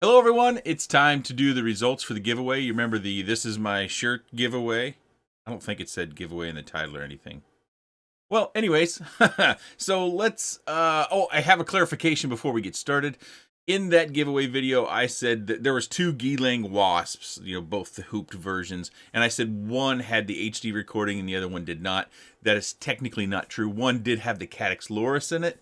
Hello everyone, it's time to do the results for the giveaway. You remember the This Is My Shirt giveaway? I don't think it said giveaway in the title or anything. Well, anyways, so let's, I have a clarification before we get started. In that giveaway video, I said that there was two Geelang Wasps, both the hooped versions, and I said one had the HD recording and the other one did not. That is technically not true. One did have the Caddx Loris in it,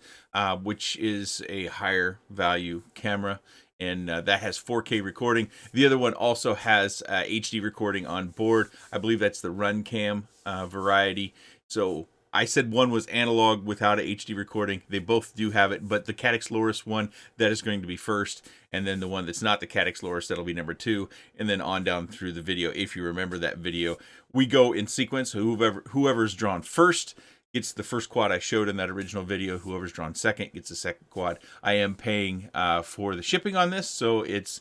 which is a higher value camera, and that has 4K recording. The other one also has HD recording on board. I believe that's the RunCam variety. So I said one was analog without a HD recording. They both do have it, but the Caddx Loris one, that is going to be first, and then the one that's not the Caddx Loris, that'll be number 2, and then on down through the video. If you remember that video, we go in sequence. So whoever's drawn first gets the first quad I showed in that original video. Whoever's drawn second gets the second quad. I am paying for the shipping on this, so it's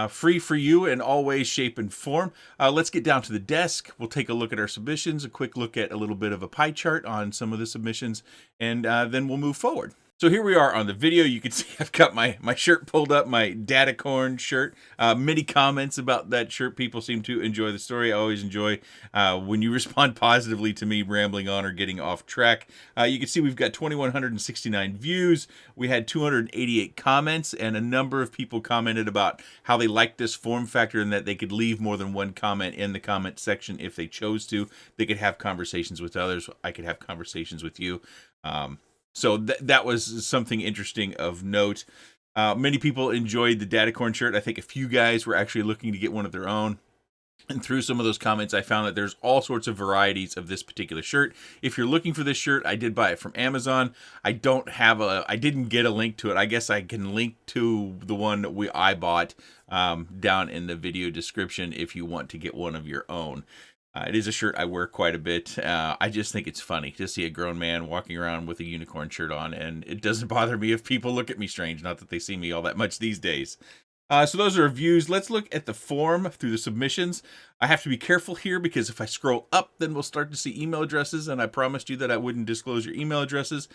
free for you in all ways, shape, and form. Let's get down to the desk. We'll take a look at our submissions, a quick look at a little bit of a pie chart on some of the submissions, and then we'll move forward. So here we are on the video. You can see I've got my shirt pulled up, my Datacorn shirt. Many comments about that shirt. People seem to enjoy the story. I always enjoy when you respond positively to me rambling on or getting off track. You can see we've got 2,169 views. We had 288 comments, and a number of people commented about how they liked this form factor and that they could leave more than one comment in the comment section if they chose to. They could have conversations with others. I could have conversations with you. So that was something interesting of note. Many people enjoyed the Datacorn shirt. I think a few guys were actually looking to get one of their own. And through some of those comments, I found that there's all sorts of varieties of this particular shirt. If you're looking for this shirt, I did buy it from Amazon. I didn't get a link to it. I guess I can link to the one that I bought down in the video description if you want to get one of your own. It is a shirt I wear quite a bit. I just think it's funny to see a grown man walking around with a unicorn shirt on, and it doesn't bother me if people look at me strange. Not that they see me all that much these days. So those are reviews. Let's look at the form through the submissions. I have to be careful here because if I scroll up, then we'll start to see email addresses, and I promised you that I wouldn't disclose your email addresses.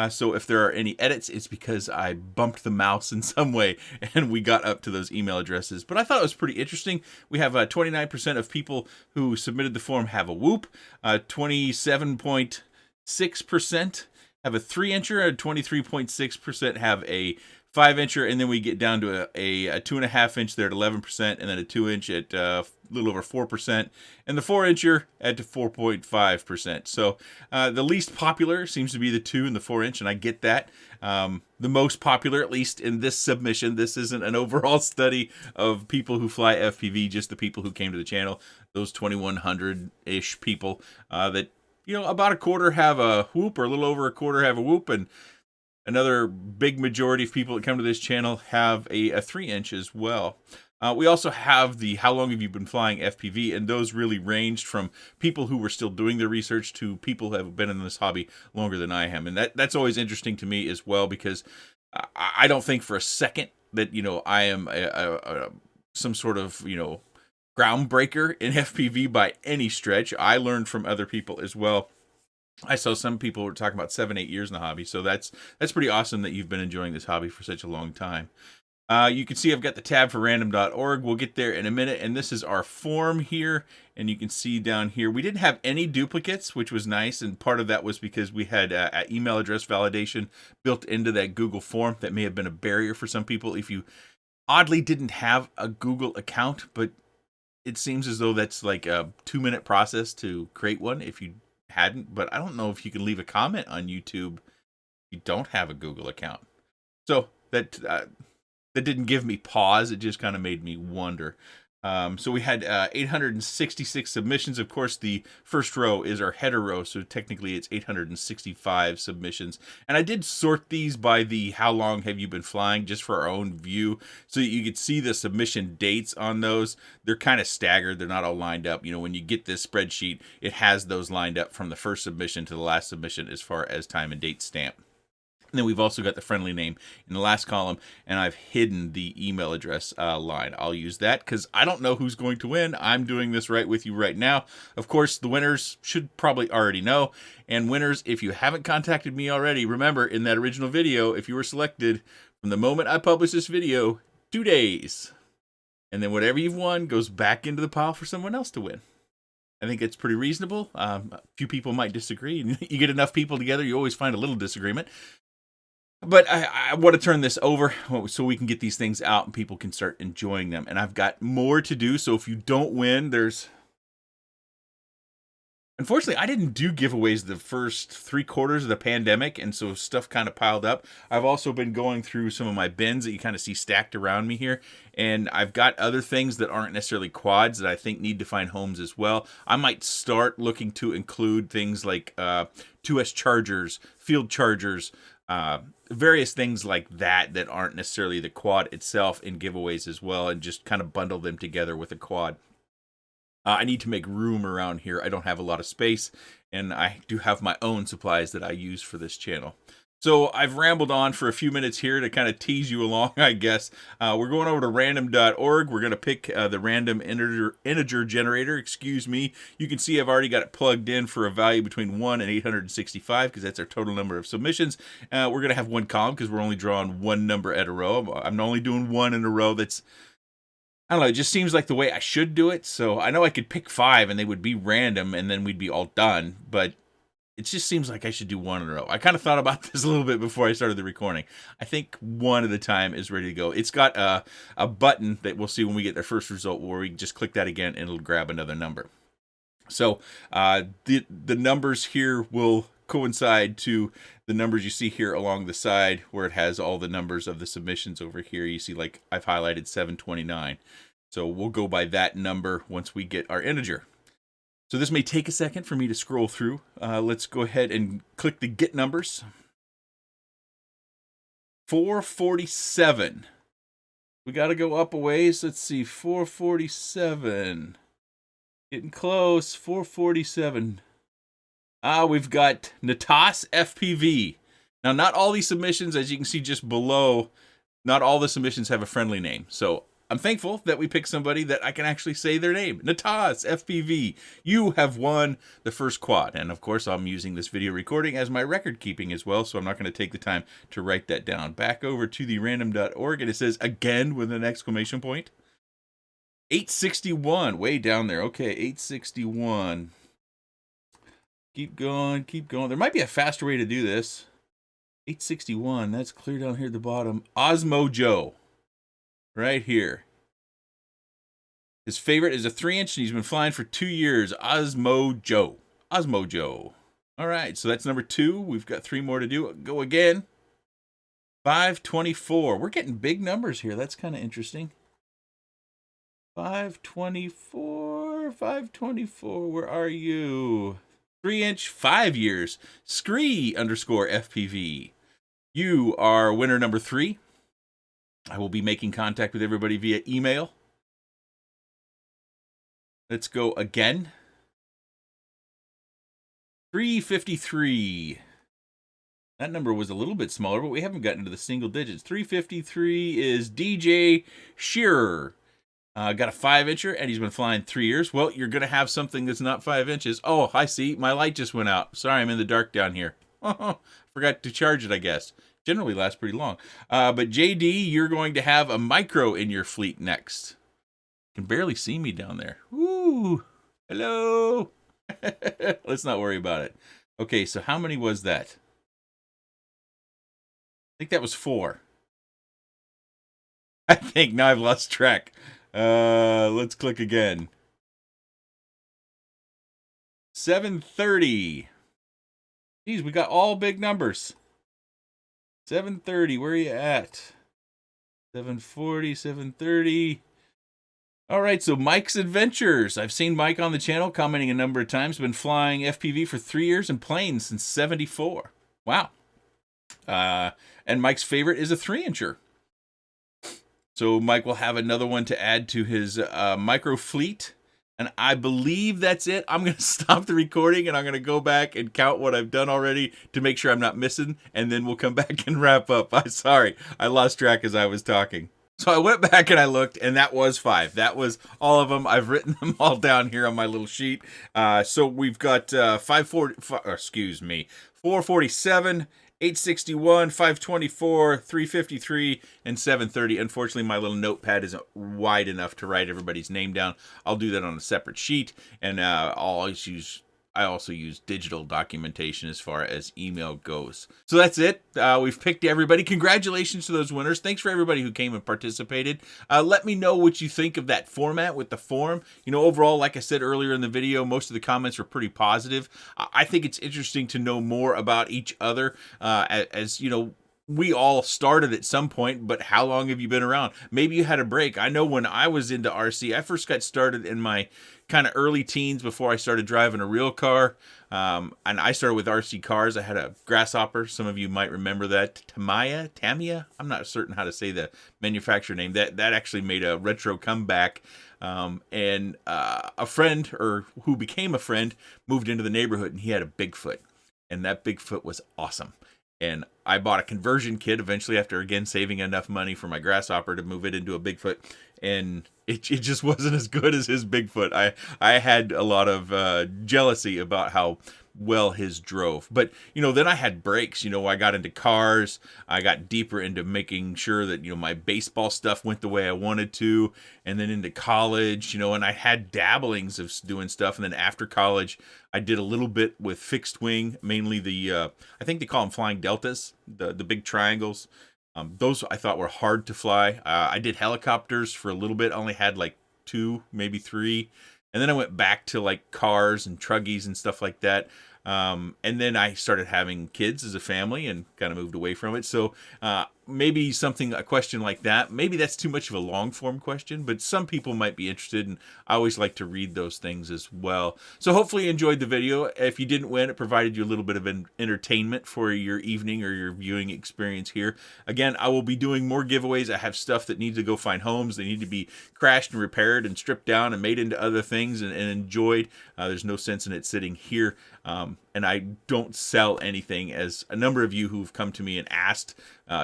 So if there are any edits, it's because I bumped the mouse in some way and we got up to those email addresses. But I thought it was pretty interesting. We have 29% of people who submitted the form have a whoop, 27.6% have a 3-incher, and 23.6% have a 5-incher, and then we get down to a 2.5-inch there at 11%, and then a 2-inch at a little over 4%, and the 4-incher at 4.5%. So the least popular seems to be the 2 and the 4-inch, and I get that. The most popular, at least in this submission, this isn't an overall study of people who fly FPV, just the people who came to the channel, those 2,100-ish people that, about a quarter have a whoop, or a little over a quarter have a whoop, and another big majority of people that come to this channel have a 3-inch as well. We also have the how long have you been flying FPV, and those really ranged from people who were still doing their research to people who have been in this hobby longer than I am. And that's always interesting to me as well, because I don't think for a second that, I am some sort of, groundbreaker in FPV by any stretch. I learned from other people as well. I saw some people were talking about 7-8 years in the hobby, so that's pretty awesome that you've been enjoying this hobby for such a long time. You can see I've got the tab for random.org. We'll get there in a minute, and this is our form here, and you can see down here we didn't have any duplicates, which was nice, and part of that was because we had email address validation built into that Google form. That may have been a barrier for some people if you oddly didn't have a Google account, but it seems as though that's like a 2-minute process to create one if you hadn't. But I don't know if you can leave a comment on YouTube if you don't have a Google account. So that didn't give me pause. It just kind of made me wonder. So we had 866 submissions. Of course, the first row is our header row, so technically it's 865 submissions. And I did sort these by the how long have you been flying, just for our own view, so that you could see the submission dates on those. They're kind of staggered. They're not all lined up. When you get this spreadsheet, it has those lined up from the first submission to the last submission as far as time and date stamp. And then we've also got the friendly name in the last column, and I've hidden the email address line. I'll use that because I don't know who's going to win. I'm doing this right with you right now. Of course, the winners should probably already know. And winners, if you haven't contacted me already, remember in that original video, if you were selected, from the moment I publish this video, 2 days. And then whatever you've won goes back into the pile for someone else to win. I think it's pretty reasonable. A few people might disagree. You get enough people together, you always find a little disagreement. But I want to turn this over so we can get these things out and people can start enjoying them. And I've got more to do, so if you don't win, Unfortunately, I didn't do giveaways the first 3/4 of the pandemic, and so stuff kind of piled up. I've also been going through some of my bins that you kind of see stacked around me here, and I've got other things that aren't necessarily quads that I think need to find homes as well. I might start looking to include things like 2S chargers, field chargers, various things like that that aren't necessarily the quad itself in giveaways as well, and just kind of bundle them together with a quad. I need to make room around here. I don't have a lot of space, and I do have my own supplies that I use for this channel. So I've rambled on for a few minutes here to kind of tease you along, I guess. We're going over to random.org. We're going to pick the random integer generator. Excuse me. You can see I've already got it plugged in for a value between 1 and 865 because that's our total number of submissions. We're going to have one column because we're only drawing one number at a row. I'm only doing one in a row. I don't know, it just seems like the way I should do it. So I know I could pick 5 and they would be random and then we'd be all done. But it just seems like I should do one in a row. I kind of thought about this a little bit before I started the recording. I think one at a time is ready to go. It's got a button that we'll see when we get the first result where we just click that again and it'll grab another number. So the numbers here will coincide to the numbers you see here along the side where it has all the numbers of the submissions over here. You see, like, I've highlighted 729. So we'll go by that number once we get our integer. So this may take a second for me to scroll through. Let's go ahead and click the get numbers. 447. We got to go up a ways. Let's see, 447. Getting close, 447. We've got Natas FPV. Now, not all these submissions, as you can see just below, not all the submissions have a friendly name. So I'm thankful that we picked somebody that I can actually say their name. Natas FPV. You have won the first quad. And of course, I'm using this video recording as my record keeping as well, so I'm not going to take the time to write that down. Back over to the random.org, and it says again with an exclamation point. 861, way down there. Okay, 861. Keep going, keep going. There might be a faster way to do this. 861, that's clear down here at the bottom. Osmo Joe, right here. His favorite is a 3-inch, and he's been flying for 2 years. Osmo Joe. Osmo Joe. All right, so that's number 2. We've got 3 more to do. Go again. 524. We're getting big numbers here. That's kind of interesting. 524, 524, where are you? 3-inch, 5 years. Scree _ FPV. You are winner number 3. I will be making contact with everybody via email. Let's go again. 353. That number was a little bit smaller, but we haven't gotten to the single digits. 353 is DJ Shearer. Got a 5-incher, and he's been flying 3 years. Well, you're going to have something that's not 5 inches. Oh, I see. My light just went out. Sorry, I'm in the dark down here. Forgot to charge it, I guess. Generally lasts pretty long. But JD, you're going to have a micro in your fleet next. You can barely see me down there. Woo! Hello! Let's not worry about it. Okay, so how many was that? I think that was 4. I think now I've lost track. Let's click again. 730. Geez, we got all big numbers. 730, where are you at? 740, 730. All right, so Mike's Adventures. I've seen Mike on the channel commenting a number of times. Been flying FPV for 3 years and planes since 74. Wow. And Mike's favorite is a 3-incher. So Mike will have another one to add to his micro fleet. And I believe that's it. I'm going to stop the recording and I'm going to go back and count what I've done already to make sure I'm not missing. And then we'll come back and wrap up. I'm sorry. I lost track as I was talking. So I went back and I looked, and that was 5. That was all of them. I've written them all down here on my little sheet. So we've got 447, 861, 524, 353, and 730. Unfortunately, my little notepad isn't wide enough to write everybody's name down. I'll do that on a separate sheet, and I also use digital documentation as far as email goes. So that's it. We've picked everybody. Congratulations to those winners. Thanks for everybody who came and participated. Let me know what you think of that format with the form. Overall, like I said earlier in the video, most of the comments were pretty positive. I think it's interesting to know more about each other, as we all started at some point, but how long have you been around? Maybe you had a break. I know when I was into RC, I first got started in my kind of early teens before I started driving a real car. And I started with RC cars. I had a Grasshopper. Some of you might remember that. Tamiya? I'm not certain how to say the manufacturer name. That actually made a retro comeback. And a friend, or who became a friend, moved into the neighborhood, and he had a Bigfoot. And that Bigfoot was awesome. And I bought a conversion kit eventually after, again, saving enough money for my Grasshopper to move it into a Bigfoot. And it just wasn't as good as his Bigfoot. I had a lot of jealousy about how well his drove. But, then I had breaks. I got into cars. I got deeper into making sure that, my baseball stuff went the way I wanted to. And then into college, and I had dabblings of doing stuff. And then after college, I did a little bit with fixed wing, mainly I think they call them flying deltas, the big triangles. Those I thought were hard to fly. I did helicopters for a little bit. I only had like 2, maybe 3. And then I went back to like cars and truggies and stuff like that. And then I started having kids as a family and kind of moved away from it. So maybe a question like that, maybe that's too much of a long form question, but some people might be interested, and I always like to read those things as well. So hopefully you enjoyed the video. If you didn't win, it provided you a little bit of entertainment for your evening or your viewing experience here. Again, I will be doing more giveaways. I have stuff that needs to go find homes. They need to be crashed and repaired and stripped down and made into other things and enjoyed. There's no sense in it sitting here. And I don't sell anything, as a number of you who've come to me and asked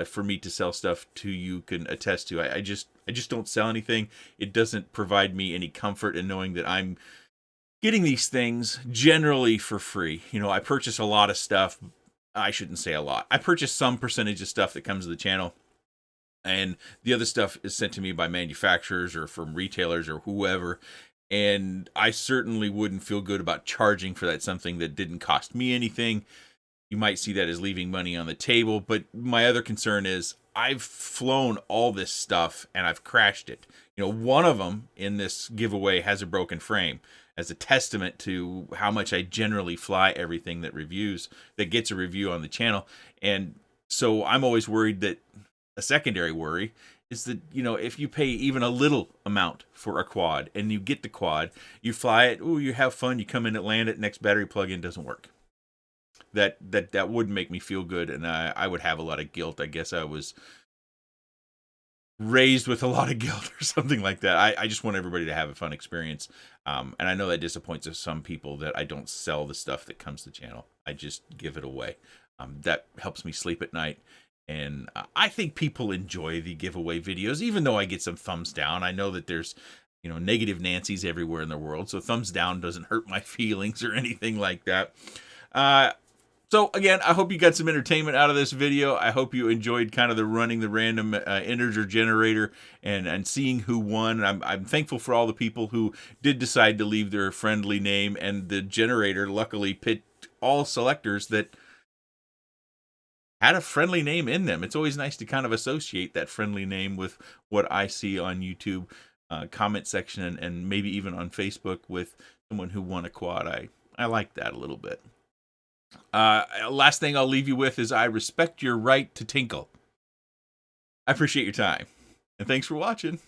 for me to sell stuff to you can attest to. I just don't sell anything. It doesn't provide me any comfort in knowing that I'm getting these things generally for free. I purchase a lot of stuff. I shouldn't say a lot. I purchase some percentage of stuff that comes to the channel, and the other stuff is sent to me by manufacturers or from retailers or whoever. And I certainly wouldn't feel good about charging for that something that didn't cost me anything. You might see that as leaving money on the table, but my other concern is I've flown all this stuff and I've crashed it. One of them in this giveaway has a broken frame, as a testament to how much I generally fly everything that gets a review on the channel. And so I'm always worried that a secondary worry is that, if you pay even a little amount for a quad and you get the quad, you fly it, you have fun, you come in and land it, next battery plug-in doesn't work. That would make me feel good, and I would have a lot of guilt. I guess I was raised with a lot of guilt or something like that. I just want everybody to have a fun experience. And I know that disappoints some people that I don't sell the stuff that comes to the channel. I just give it away. That helps me sleep at night. And I think people enjoy the giveaway videos, even though I get some thumbs down. I know that there's, negative Nancys everywhere in the world. So thumbs down doesn't hurt my feelings or anything like that. So again, I hope you got some entertainment out of this video. I hope you enjoyed kind of running the random integer generator and seeing who won. I'm thankful for all the people who did decide to leave their friendly name, and the generator luckily picked all selectors that had a friendly name in them. It's always nice to kind of associate that friendly name with what I see on YouTube comment section and maybe even on Facebook with someone who won a quad. I like that a little bit. Last thing I'll leave you with is I respect your right to tinkle. I appreciate your time, and thanks for watching.